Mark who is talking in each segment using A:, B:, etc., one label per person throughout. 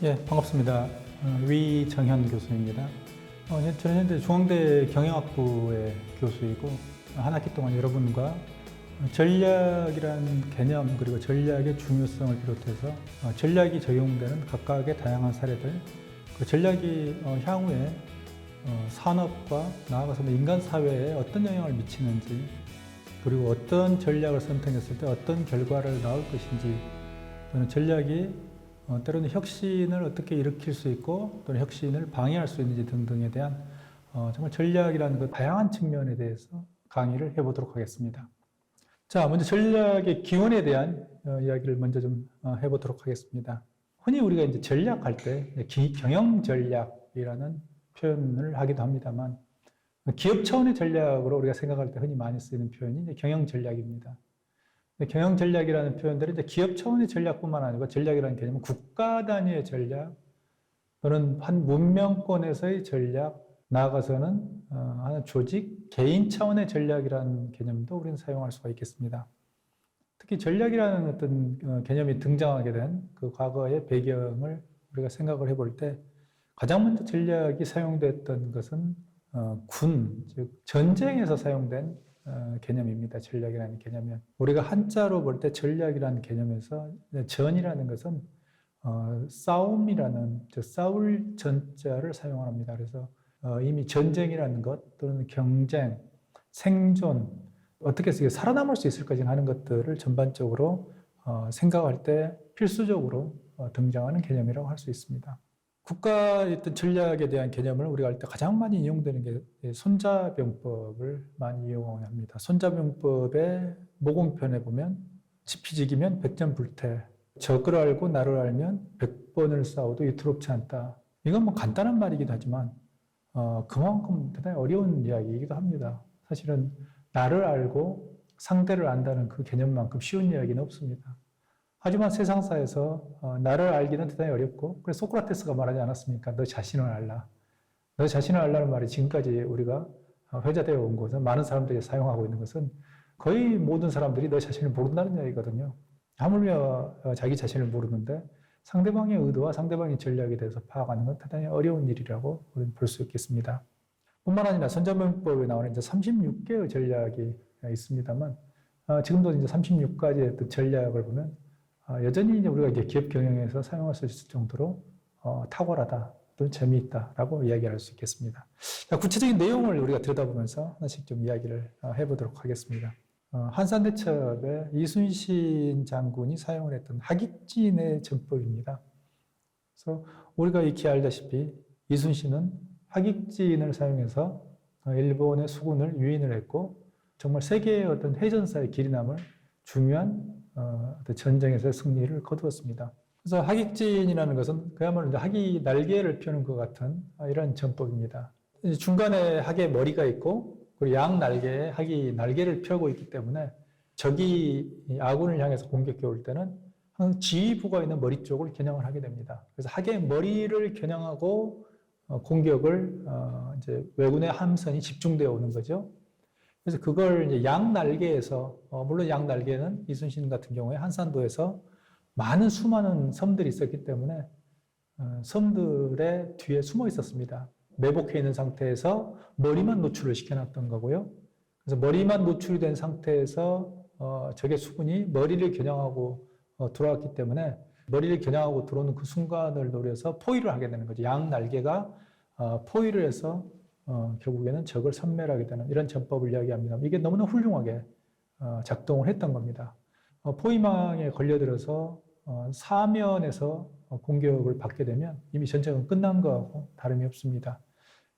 A: 예, 반갑습니다. 위정현 교수입니다. 저는 현재 중앙대 경영학부의 교수이고 한 학기 동안 여러분과 전략이라는 개념 그리고 전략의 중요성을 비롯해서 전략이 적용되는 각각의 다양한 사례들, 그 전략이 향후에 산업과 나아가서 인간 사회에 어떤 영향을 미치는지, 그리고 어떤 전략을 선택했을 때 어떤 결과를 낳을 것인지, 또는 전략이 때로는 혁신을 어떻게 일으킬 수 있고 또는 혁신을 방해할 수 있는지 등등에 대한 정말 전략이라는 그 다양한 측면에 대해서 강의를 해보도록 하겠습니다. 자, 먼저 전략의 기원에 대한 이야기를 먼저 좀 해보도록 하겠습니다. 흔히 우리가 이제 전략할 때 경영 전략이라는 표현을 하기도 합니다만, 기업 차원의 전략으로 우리가 생각할 때 흔히 많이 쓰이는 표현이 이제 경영 전략입니다. 경영 전략이라는 표현들이 이제 기업 차원의 전략뿐만 아니고, 전략이라는 개념은 국가 단위의 전략 또는 한 문명권에서의 전략, 나아가서는 한 조직, 개인 차원의 전략이라는 개념도 우리는 사용할 수가 있겠습니다. 특히 전략이라는 어떤 개념이 등장하게 된 그 과거의 배경을 우리가 생각을 해볼 때, 가장 먼저 전략이 사용됐던 것은 군, 즉 전쟁에서 사용된 개념입니다. 전략이라는 개념은 우리가 한자로 볼 때 전략이라는 개념에서 전이라는 것은 싸움이라는, 즉 싸울 전자를 사용합니다. 그래서 이미 전쟁이라는 것 또는 경쟁, 생존, 어떻게 해서 살아남을 수 있을까 하는 것들을 전반적으로 생각할 때 필수적으로 등장하는 개념이라고 할 수 있습니다. 국가의 어떤 전략에 대한 개념을 우리가 할 때 가장 많이 이용되는 게 손자병법을 많이 이용합니다. 손자병법의 모공편에 보면 지피지기면 백전불태, 적을 알고 나를 알면 100번을 싸워도 이토록지 않다. 이건 뭐 간단한 말이기도 하지만 그만큼 대단히 어려운 이야기이기도 합니다. 사실은 나를 알고 상대를 안다는 그 개념만큼 쉬운 이야기는 없습니다. 하지만 세상사에서 나를 알기는 대단히 어렵고, 그래서 소크라테스가 말하지 않았습니까? 너 자신을 알라. 너 자신을 알라는 말이 지금까지 우리가 회자되어 온 것은, 많은 사람들이 사용하고 있는 것은 거의 모든 사람들이 너 자신을 모른다는 이야기거든요. 하물며 자기 자신을 모르는데 상대방의 의도와 상대방의 전략에 대해서 파악하는 건 대단히 어려운 일이라고 우리는 볼 수 있겠습니다. 뿐만 아니라 손자병법에 나오는 이제 36개의 전략이 있습니다만, 지금도 이제 36가지의 전략을 보면 여전히 이제 우리가 이제 기업 경영에서 사용할 수 있을 정도로 탁월하다 또는 재미있다라고 이야기할 수 있겠습니다. 자, 구체적인 내용을 우리가 들여다보면서 하나씩 좀 이야기를 해보도록 하겠습니다. 한산대첩의 이순신 장군이 사용을 했던 하깃진의 전법입니다. 그래서 우리가 익히 알다시피 이순신은 하깃진을 사용해서 일본의 수군을 유인을 했고, 정말 세계의 어떤 해전사의 길이 남을 중요한 전쟁에서의 승리를 거두었습니다. 그래서 하깃진이라는 것은 그야말로 학이 날개를 펴는 것 같은 이런 전법입니다. 중간에 학의 머리가 있고, 그리고 양 날개에 학이 날개를 펴고 있기 때문에 적이 아군을 향해서 공격해 올 때는 항상 지휘부가 있는 머리 쪽을 겨냥을 하게 됩니다. 그래서 학의 머리를 겨냥하고 공격을 이제 왜군의 함선이 집중되어 오는 거죠. 그래서 그걸 이제 양 날개에서, 물론 양 날개는 이순신 같은 경우에 한산도에서 많은 수많은 섬들이 있었기 때문에 섬들의 뒤에 숨어 있었습니다. 매복해 있는 상태에서 머리만 노출을 시켜놨던 거고요. 그래서 머리만 노출이 된 상태에서 적의 수군이 머리를 겨냥하고 들어왔기 때문에 머리를 겨냥하고 들어오는 그 순간을 노려서 포위를 하게 되는 거죠. 양 날개가 포위를 해서 결국에는 적을 섬멸하게 되는 이런 전법을 이야기합니다. 이게 너무나 훌륭하게 작동을 했던 겁니다. 포위망에 걸려들어서 사면에서 공격을 받게 되면 이미 전쟁은 끝난 거하고 다름이 없습니다.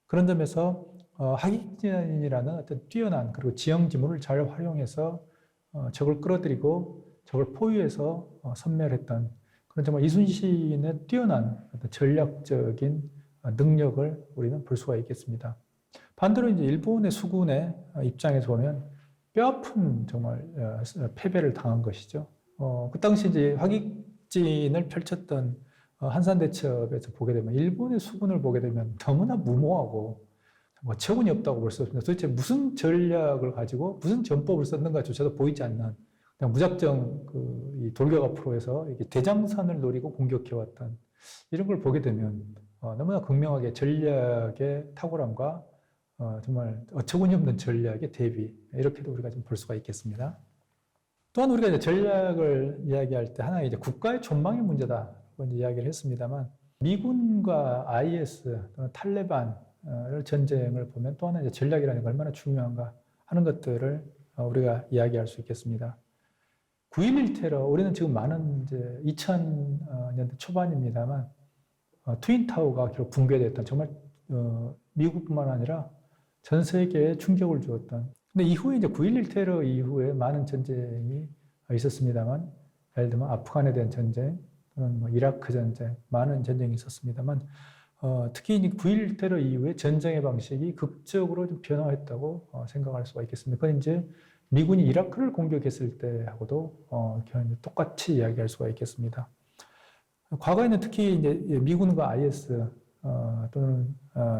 A: 그런 점에서 하깃진이라는 어떤 뛰어난 그리고 지형지물을 잘 활용해서 적을 끌어들이고 적을 포위해서 섬멸했던 그런 정말 이순신의 뛰어난 어떤 전략적인 능력을 우리는 볼 수가 있겠습니다. 반대로 이제 일본의 수군의 입장에서 보면 뼈아픈 정말 패배를 당한 것이죠. 그 당시 이제 하깃진을 펼쳤던 한산대첩에서 보게 되면, 일본의 수군을 보게 되면 너무나 무모하고 어처구니 없다고 볼 수 없습니다. 도대체 무슨 전략을 가지고 무슨 전법을 썼는가조차도 보이지 않는 그냥 무작정 이 돌격 앞으로 해서 이게 대장산을 노리고 공격해왔던 이런 걸 보게 되면 너무나 극명하게 전략의 탁월함과 정말 어처구니없는 전략의 대비 이렇게도 우리가 좀 볼 수가 있겠습니다. 또한 우리가 이제 전략을 이야기할 때 하나 이제 국가의 존망의 문제다라고 이제 이야기를 했습니다만 미군과 IS 또는 탈레반을 전쟁을 보면 또 하나 이제 전략이라는 게 얼마나 중요한가 하는 것들을 우리가 이야기할 수 있겠습니다. 9.11 테러, 우리는 지금 많은 이제 2000년대 초반입니다만 트윈타워가 결국 붕괴됐던 정말 미국뿐만 아니라 전 세계에 충격을 주었던. 근데 이후에 이제 9.11 테러 이후에 많은 전쟁이 있었습니다만, 예를 들면 아프간에 대한 전쟁 또는 뭐 이라크 전쟁, 많은 전쟁이 있었습니다만, 특히 9.11 테러 이후에 전쟁의 방식이 극적으로 좀 변화했다고 생각할 수가 있겠습니다. 그건 이제 미군이 이라크를 공격했을 때하고도 똑같이 이야기할 수가 있겠습니다. 과거에는 특히 이제 미군과 IS 또는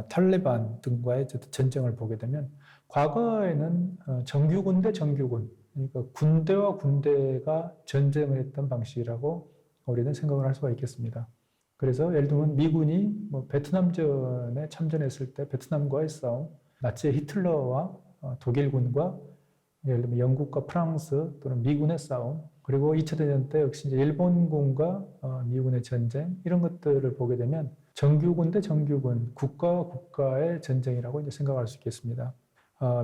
A: 탈레반 등과의 전쟁을 보게 되면 과거에는 정규군 대 정규군, 그러니까 군대와 군대가 전쟁을 했던 방식이라고 우리는 생각을 할 수가 있겠습니다. 그래서 예를 들면 미군이 뭐 베트남전에 참전했을 때 베트남과의 싸움, 나치 히틀러와 독일군과 예를 들면 영국과 프랑스 또는 미군의 싸움, 그리고 2차 대전 때 역시 이제 일본군과 미군의 전쟁, 이런 것들을 보게 되면 정규군 대 정규군, 국가와 국가의 전쟁이라고 이제 생각할 수 있겠습니다.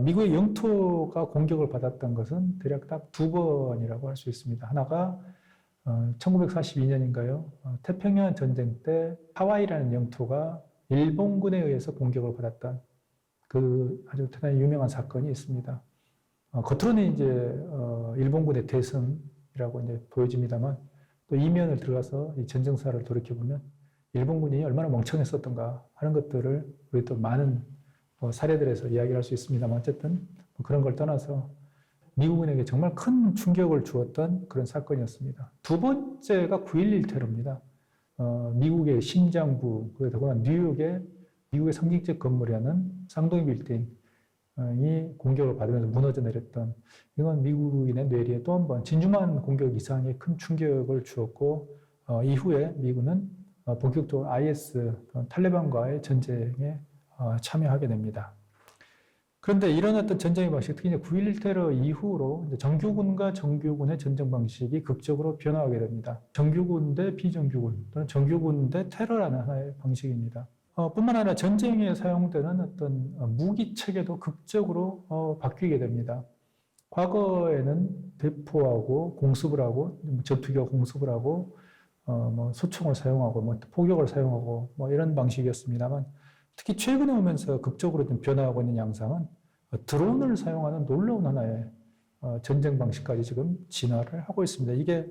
A: 미국의 영토가 공격을 받았던 것은 대략 딱 2번이라고 할 수 있습니다. 하나가 1942년인가요? 태평양 전쟁 때 하와이라는 영토가 일본군에 의해서 공격을 받았던 그 아주 대단히 유명한 사건이 있습니다. 겉으로는 이제 일본군의 대승이라고 이제 보여집니다만 또 이면을 들어가서 이 전쟁사를 돌이켜보면 일본군이 얼마나 멍청했었던가 하는 것들을 우리 또 많은 사례들에서 이야기를 할 수 있습니다만 어쨌든 그런 걸 떠나서 미국인에게 정말 큰 충격을 주었던 그런 사건이었습니다. 두 번째가 9.11 테러입니다. 미국의 심장부, 그러다가 뉴욕의 미국의 상징적 건물이라는 쌍둥이 빌딩이 공격을 받으면서 무너져 내렸던, 이건 미국인의 뇌리에 또 한 번 진주만 공격 이상의 큰 충격을 주었고 이후에 미국은 본격적으로 IS, 탈레반과의 전쟁에 참여하게 됩니다. 그런데 이런 어떤 전쟁의 방식, 특히 9.11 테러 이후로 정규군과 정규군의 전쟁 방식이 극적으로 변화하게 됩니다. 정규군 대 비정규군 또는 정규군 대 테러라는 하나의 방식입니다. 뿐만 아니라 전쟁에 사용되는 어떤 무기 체계도 극적으로 바뀌게 됩니다. 과거에는 대포하고 공습을 하고 전투기가 공습을 하고 뭐 소총을 사용하고 뭐 포격을 사용하고 뭐 이런 방식이었습니다만 특히 최근에 오면서 극적으로 좀 변화하고 있는 양상은 드론을 사용하는 놀라운 하나의 전쟁 방식까지 지금 진화를 하고 있습니다. 이게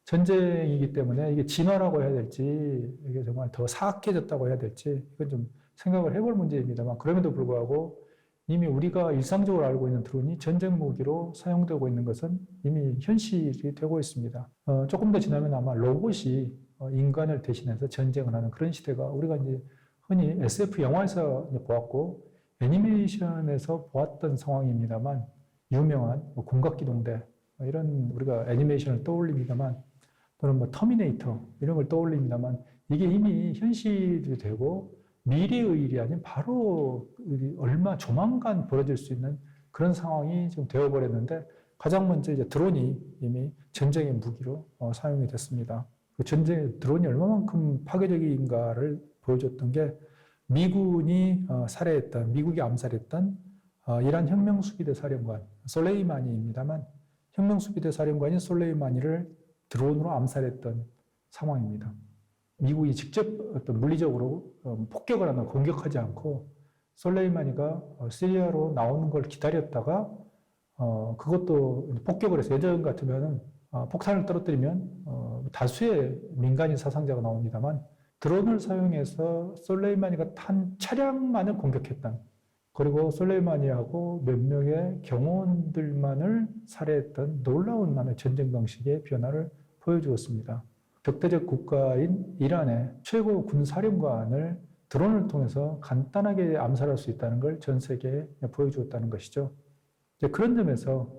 A: 전쟁이기 때문에 이게 진화라고 해야 될지 이게 정말 더 사악해졌다고 해야 될지 이건 좀 생각을 해볼 문제입니다만 그럼에도 불구하고 이미 우리가 일상적으로 알고 있는 드론이 전쟁 무기로 사용되고 있는 것은 이미 현실이 되고 있습니다. 조금 더 지나면 아마 로봇이 인간을 대신해서 전쟁을 하는 그런 시대가 우리가 이제 흔히 SF 영화에서 보았고 애니메이션에서 보았던 상황입니다만 유명한 공각기동대 이런 우리가 애니메이션을 떠올립니다만 또는 뭐 터미네이터 이런 걸 떠올립니다만 이게 이미 현실이 되고 미래의 일이 아닌 바로 얼마 조만간 벌어질 수 있는 그런 상황이 지금 되어버렸는데 가장 먼저 이제 드론이 이미 전쟁의 무기로 사용이 됐습니다. 그 전쟁 드론이 얼마만큼 파괴적인가를 보여줬던 게 미군이 미국이 암살했던 이란 혁명수비대 사령관 솔레이마니입니다만 혁명수비대 사령관인 솔레이마니를 드론으로 암살했던 상황입니다. 미국이 직접 어떤 물리적으로 폭격을 하거나 공격하지 않고 솔레이마니가 시리아로 나오는 걸 기다렸다가 그것도 폭격을 해서 예전 같으면은 폭탄을 떨어뜨리면 다수의 민간인 사상자가 나옵니다만 드론을 사용해서 솔레이마니가 탄 차량만을 공격했던 그리고 솔레이마니하고 몇 명의 경호원들만을 살해했던 놀라운 남의 전쟁 방식의 변화를 보여주었습니다. 적대적 국가인 이란의 최고 군사령관을 드론을 통해서 간단하게 암살할 수 있다는 걸 전 세계에 보여주었다는 것이죠. 그런 점에서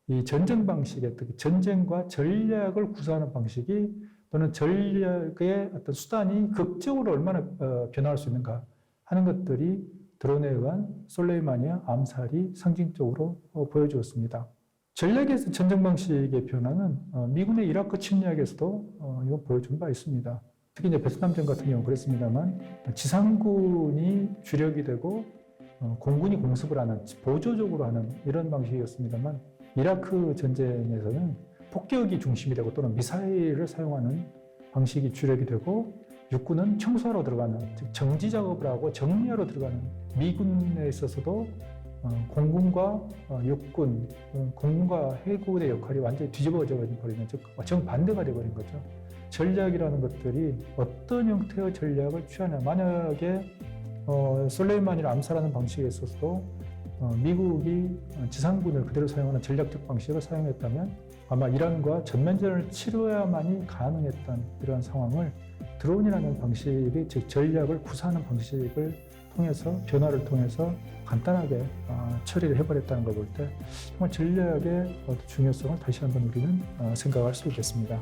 A: 이 전쟁 방식의 특히 전쟁과 전략을 구사하는 방식이 또는 전략의 어떤 수단이 극적으로 얼마나 변화할 수 있는가 하는 것들이 드론에 의한 솔레이마니의 암살이 상징적으로 보여주었습니다. 전략에서 전쟁 방식의 변화는 미군의 이라크 침략에서도 이거 보여준 바 있습니다. 특히 이제 베트남전 같은 경우 그랬습니다만 지상군이 주력이 되고 공군이 공습을 하는 보조적으로 하는 이런 방식이었습니다만 이라크 전쟁에서는 폭격이 중심이 되고 또는 미사일을 사용하는 방식이 주력이 되고 육군은 청소하러 들어가는 즉 정지 작업을 하고 정리하러 들어가는 미군에 있어서도 공군과 육군, 공군과 해군의 역할이 완전히 뒤집어져 버리는 즉 정반대가 되어버린 거죠. 전략이라는 것들이 어떤 형태의 전략을 취하냐. 만약에 솔레이마니를 암살하는 방식에 있어서도 미국이 지상군을 그대로 사용하는 전략적 방식을 사용했다면 아마 이란과 전면전을 치러야만이 가능했던 이러한 상황을 드론이라는 방식이 즉 전략을 구사하는 방식을 통해서 변화를 통해서 간단하게 처리를 해버렸다는 걸 볼 때 정말 전략의 중요성을 다시 한번 우리는 생각할 수 있겠습니다.